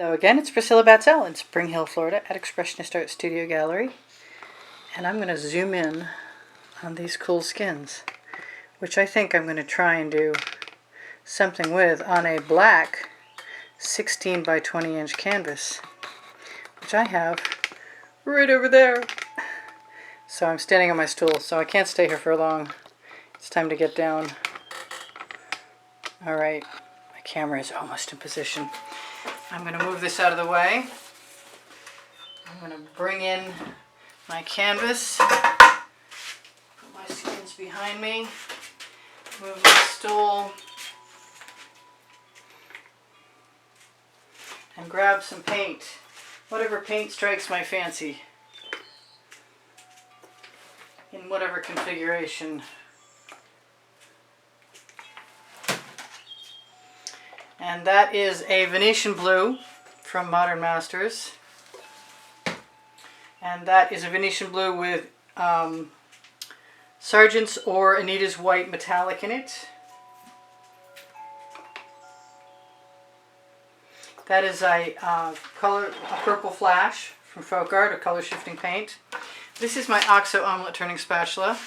So again, it's Priscilla Batzell in Spring Hill, Florida at Expressionist Art Studio Gallery. And I'm going to zoom in on these cool skins, which I think I'm going to try and do something with on a black 16 by 20 inch canvas, which I have right over there. So I'm standing on my stool, so I can't stay here for long. It's time to get down. Alright, my camera is almost in position. I'm going to move this out of the way. I'm going to bring in my canvas, put my skins behind me, move my stool, and grab some paint. Whatever paint strikes my fancy, in whatever configuration. And that is a Venetian blue from Modern Masters. And that is a Venetian blue with Sargent's or Anita's white metallic in it. That is a purple flash from Folk Art, a color shifting paint. This is my OXO omelet turning spatula.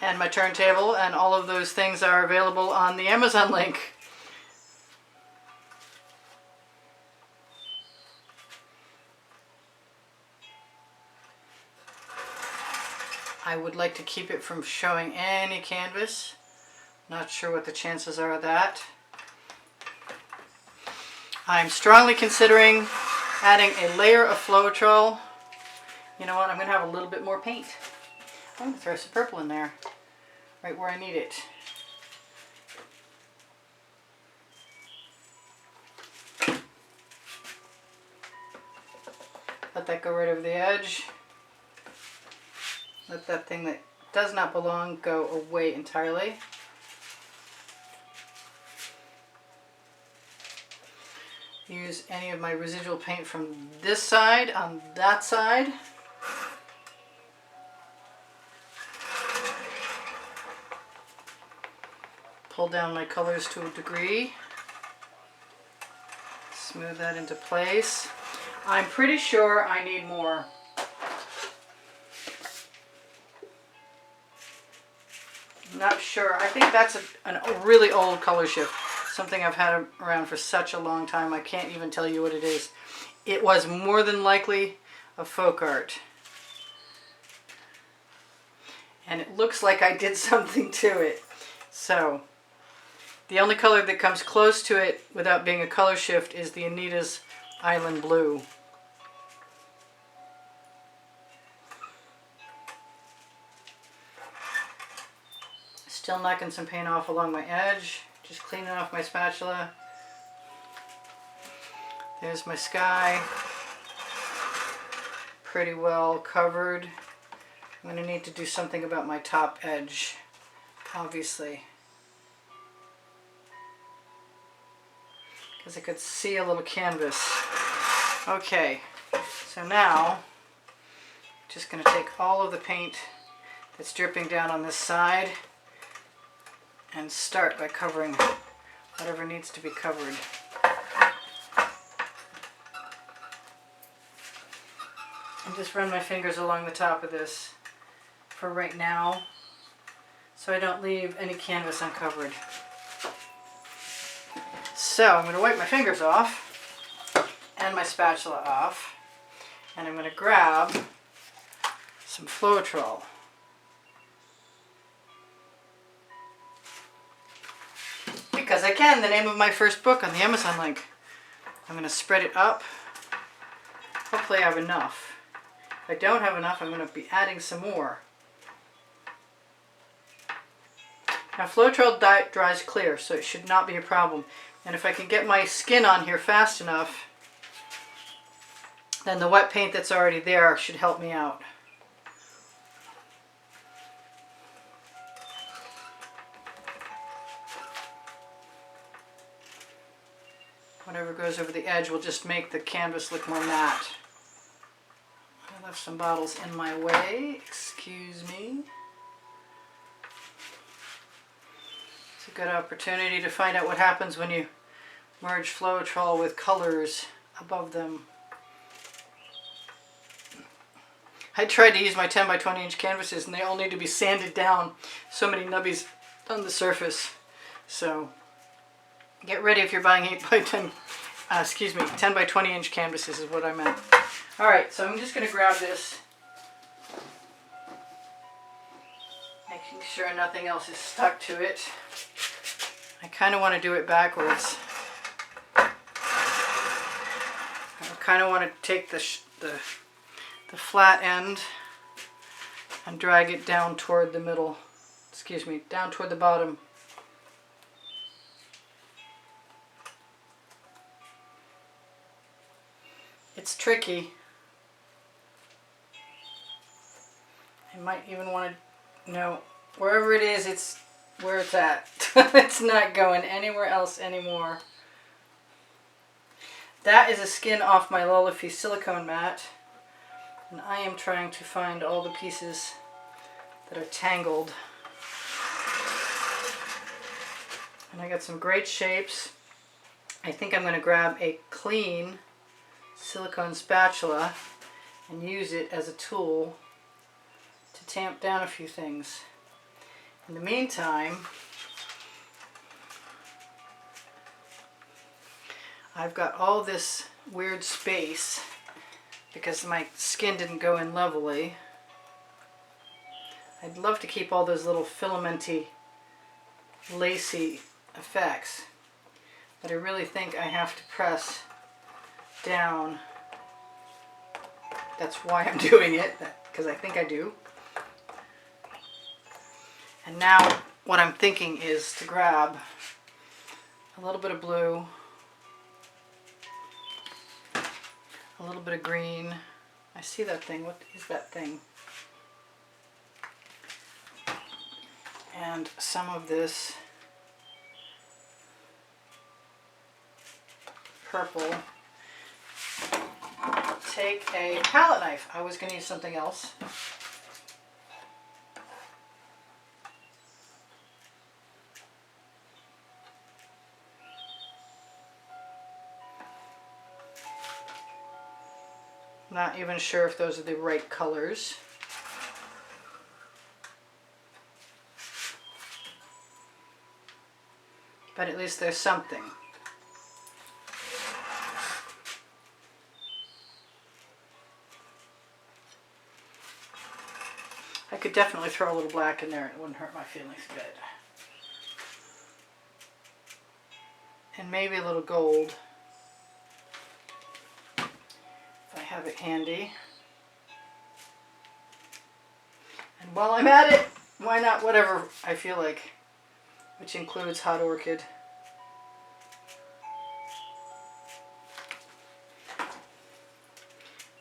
And my turntable, and all of those things are available on the Amazon link. I would like to keep it from showing any canvas. Not sure what the chances are of that. I'm strongly considering adding a layer of Floetrol. You know what, I'm going to have a little bit more paint. I'm going to throw some purple in there, right where I need it. Let that go right over the edge. Let that thing that does not belong go away entirely. Use any of my residual paint from this side on that side. Pull down my colors to a degree. Smooth that into place. I'm pretty sure I need more. I'm not sure. I think that's a really old color shift. Something I've had around for such a long time, I can't even tell you what it is. It was more than likely a Folk Art. And it looks like I did something to it. So, the only color that comes close to it without being a color shift is the Anita's Island Blue. Still knocking some paint off along my edge. Just cleaning off my spatula. There's my sky. Pretty well covered. I'm going to need to do something about my top edge, obviously. Because I could see a little canvas. Okay, so now, just going to take all of the paint that's dripping down on this side and start by covering whatever needs to be covered. And just run my fingers along the top of this for right now, so I don't leave any canvas uncovered. So I'm going to wipe my fingers off and my spatula off, and I'm going to grab some Floetrol. Because I can, the name of my first book on the Amazon link. I'm going to spread it up. Hopefully I have enough. If I don't have enough, I'm going to be adding some more. Now Floetrol dries clear, so it should not be a problem. And if I can get my skin on here fast enough, then the wet paint that's already there should help me out. Whatever goes over the edge will just make the canvas look more matte. I left some bottles in my way, excuse me. It's a good opportunity to find out what happens when you merge Floetrol with colors above them. I tried to use my 10 by 20 inch canvases and they all need to be sanded down. So many nubbies on the surface. So get ready if you're buying 10 by 20 inch canvases is what I meant. Alright, so I'm just going to grab this. Making sure nothing else is stuck to it. I kind of want to do it backwards. I kind of want to take the flat end and drag it down toward the middle. Excuse me, down toward the bottom. It's tricky. I might even want to know wherever it is, it's where it's at. It's not going anywhere else anymore. That is a skin off my Lullaby silicone mat. And I am trying to find all the pieces that are tangled. And I got some great shapes. I think I'm going to grab a clean silicone spatula and use it as a tool to tamp down a few things. In the meantime, I've got all this weird space because my skin didn't go in levelly. I'd love to keep all those little filamenty, lacy effects, but I really think I have to press down. That's why I'm doing it, because I think I do. And now what I'm thinking is to grab a little bit of blue, a little bit of green. I see that thing. What is that thing? And some of this purple. Take a palette knife. I was going to use something else. Not even sure if those are the right colors. But at least there's something. I could definitely throw a little black in there. It wouldn't hurt my feelings a bit. And maybe a little gold. If I have it handy. And while I'm at it, why not whatever I feel like, which includes hot orchid.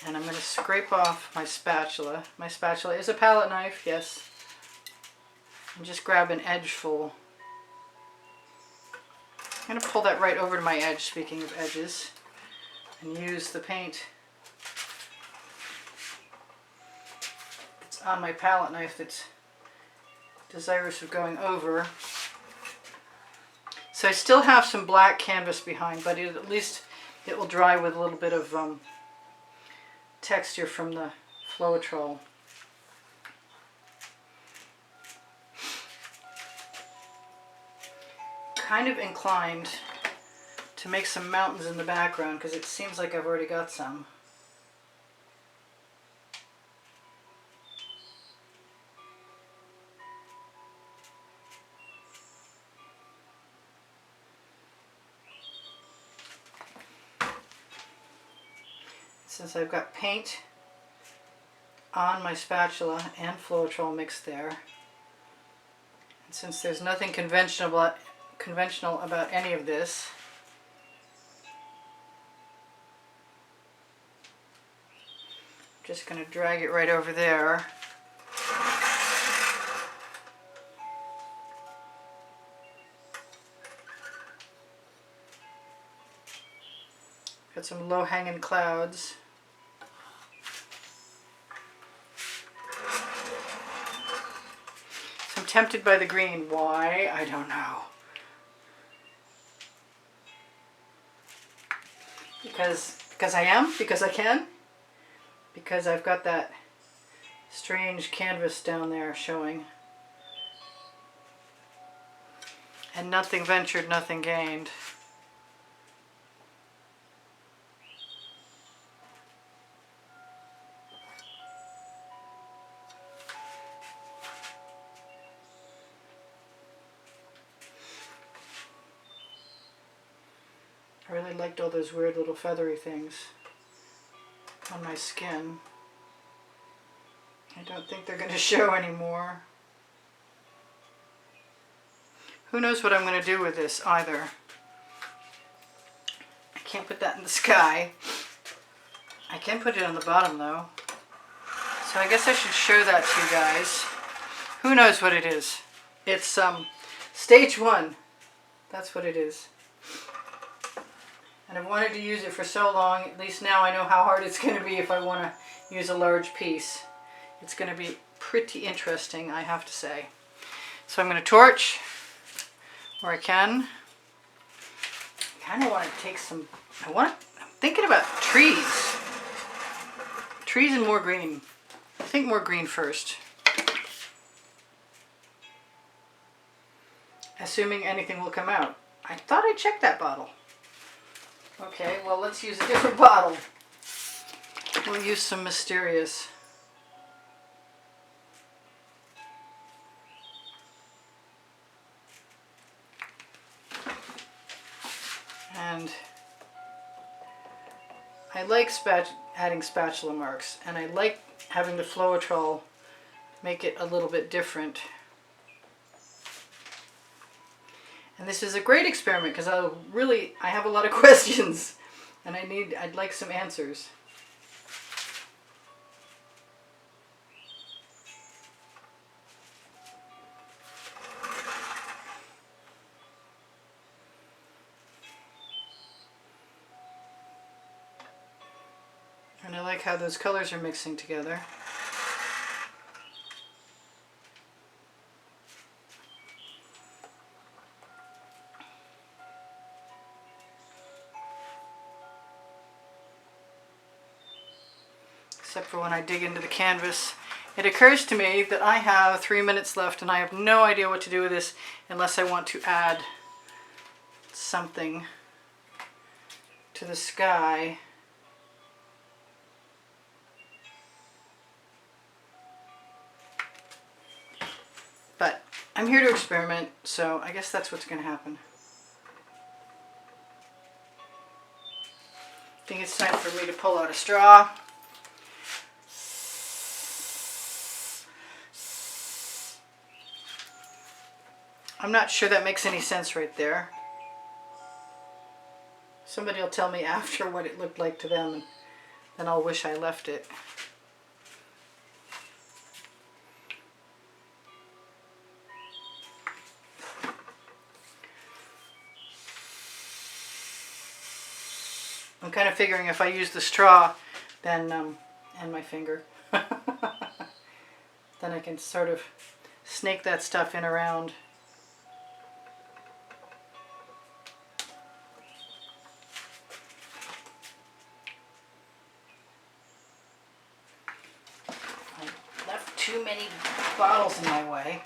And I'm going to scrape off my spatula. My spatula is a palette knife, yes. And just grab an edge full. I'm going to pull that right over to my edge, speaking of edges, and use the paint that's on my palette knife that's desirous of going over. So I still have some black canvas behind, but at least it will dry with a little bit of texture from the Floetrol. Kind of inclined to make some mountains in the background because it seems like I've already got some. Since I've got paint on my spatula and Floetrol mixed there, and since there's nothing conventional about any of this, I'm just going to drag it right over there. Got some low-hanging clouds. So I'm tempted by the green. Why? I don't know. because I am, because I can, because I've got that strange canvas down there showing. And nothing ventured, nothing gained. I really liked all those weird little feathery things on my skin. I don't think they're going to show anymore. Who knows what I'm going to do with this either. I can't put that in the sky. I can put it on the bottom though. So I guess I should show that to you guys. Who knows what it is? It's stage 1. That's what it is. And I've wanted to use it for so long, at least now I know how hard it's going to be if I want to use a large piece. It's going to be pretty interesting, I have to say. So I'm going to torch where I can. I kind of want to take some, I'm thinking about trees. Trees and more green. I think more green first. Assuming anything will come out. I thought I checked that bottle. Okay, well let's use a different bottle. We'll use some Mysterious. And I like adding spatula marks, and I like having the Floetrol make it a little bit different. And this is a great experiment because I have a lot of questions and I'd like some answers. And I like how those colors are mixing together. Except for when I dig into the canvas. It occurs to me that I have 3 minutes left and I have no idea what to do with this unless I want to add something to the sky. But I'm here to experiment, so I guess that's what's going to happen. I think it's time for me to pull out a straw. I'm not sure that makes any sense right there. Somebody will tell me after what it looked like to them, and then I'll wish I left it. I'm kind of figuring if I use the straw, then and my finger, then I can sort of snake that stuff in around. I left too many bottles in my way.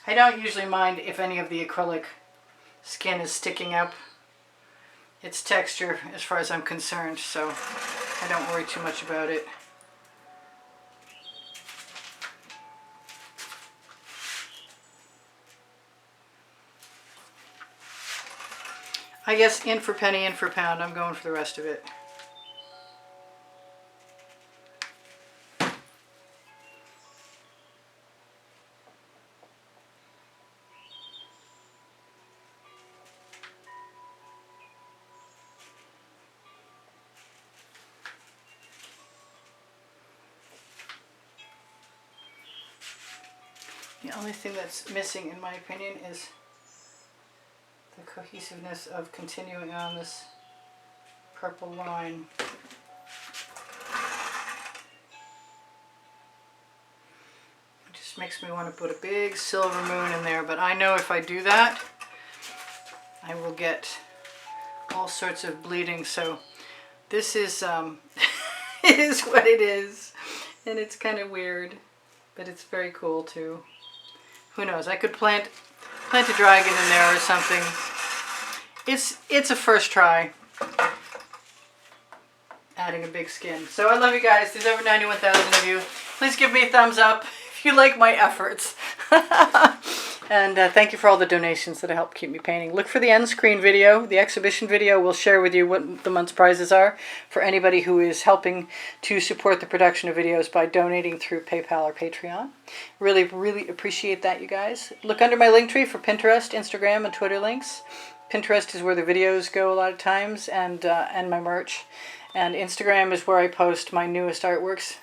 I don't usually mind if any of the acrylic skin is sticking up. It's texture as far as I'm concerned, so I don't worry too much about it. I guess in for penny, in for pound, I'm going for the rest of it. The only thing that's missing, in my opinion, is the cohesiveness of continuing on this purple line. It just makes me want to put a big silver moon in there, but I know if I do that, I will get all sorts of bleeding. So this is, it is what it is, and it's kind of weird, but it's very cool too. Who knows? I could plant a dragon in there or something. It's a first try adding a big skin. So I love you guys. There's over 91,000 of you. Please give me a thumbs up if you like my efforts. And thank you for all the donations that help keep me painting. Look for the end screen video, the exhibition video. We'll share with you what the month's prizes are for anybody who is helping to support the production of videos by donating through PayPal or Patreon. Really, really appreciate that, you guys. Look under my link tree for Pinterest, Instagram, and Twitter links. Pinterest is where the videos go a lot of times, and my merch. And Instagram is where I post my newest artworks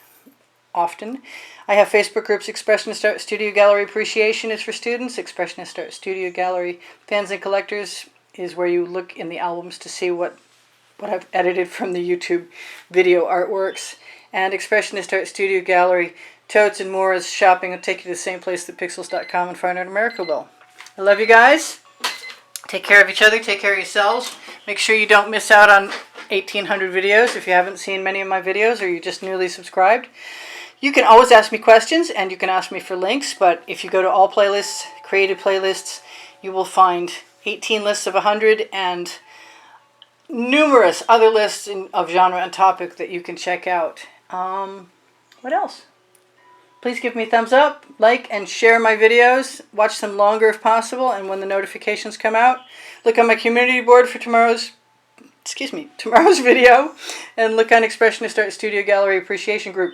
often. I have Facebook groups. Expressionist Art Studio Gallery Appreciation is for students. Expressionist Art Studio Gallery Fans and Collectors is where you look in the albums to see what I've edited from the YouTube video artworks. And Expressionist Art Studio Gallery Totes and More is shopping. It'll take you to the same place that pixels.com and Fine Art America will. I love you guys. Take care of each other. Take care of yourselves. Make sure you don't miss out on 1,800 videos if you haven't seen many of my videos or you're just newly subscribed. You can always ask me questions, and you can ask me for links, but if you go to all playlists, created playlists, you will find 18 lists of 100 and numerous other lists of genre and topic that you can check out. What else? Please give me a thumbs up, like, and share my videos. Watch them longer if possible, and when the notifications come out, look on my community board for tomorrow's video, and look on Expressionist Art Studio Gallery Appreciation Group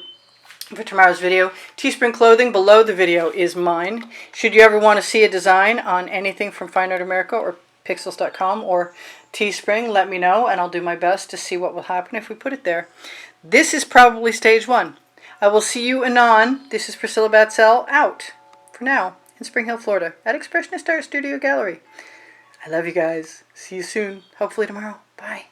for tomorrow's video. Teespring clothing below the video is mine. Should you ever want to see a design on anything from Fine Art America or Pixels.com or Teespring, let me know, and I'll do my best to see what will happen if we put it there. This is probably stage 1. I will see you anon. This is Priscilla Batzell, out for now in Spring Hill, Florida at Expressionist Art Studio Gallery. I love you guys. See you soon. Hopefully tomorrow. Bye.